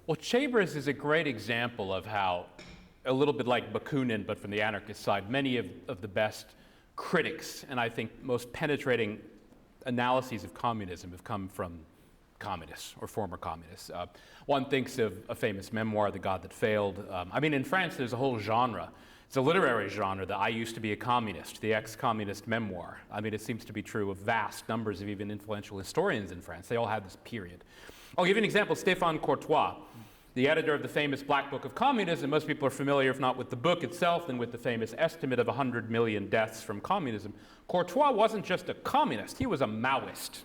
Well, Chambers is a great example of how, a little bit like Bakunin, but from the anarchist side, many of the best critics and I think most penetrating analyses of communism have come from communists or former communists. One thinks of a famous memoir, The God That Failed. I mean, in France, there's a whole genre. It's a literary genre, the I Used to Be a Communist, the ex-communist memoir. I mean, it seems to be true of vast numbers of even influential historians in France. They all had this period. I'll give you an example. Stéphane Courtois, the editor of the famous Black Book of Communism. Most people are familiar, if not with the book itself, then with the famous estimate of 100 million deaths from communism. Courtois wasn't just a communist, he was a Maoist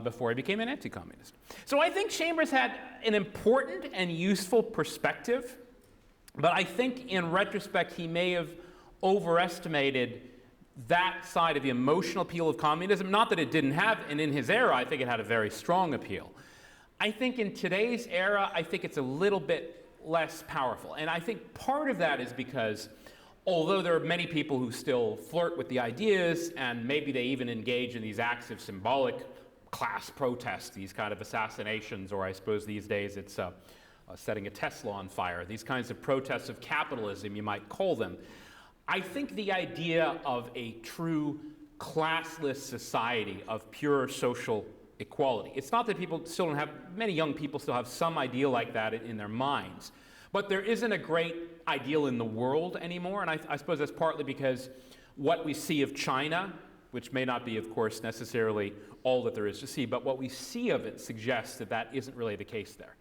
before he became an anti-communist. So I think Chambers had an important and useful perspective, but I think in retrospect he may have overestimated that side of the emotional appeal of communism. Not that it didn't have, and in his era I think it had a very strong appeal. I think in today's era, I think it's a little bit less powerful. And I think part of that is because although there are many people who still flirt with the ideas and maybe they even engage in these acts of symbolic class protest, these kind of assassinations, or I suppose these days it's setting a Tesla on fire, these kinds of protests of capitalism, you might call them. I think the idea of a true classless society of pure social equality. It's not that people still don't have, many young people still have some ideal like that in their minds, but there isn't a great ideal in the world anymore, and I suppose that's partly because what we see of China, which may not be, of course, necessarily all that there is to see, but what we see of it suggests that that isn't really the case there.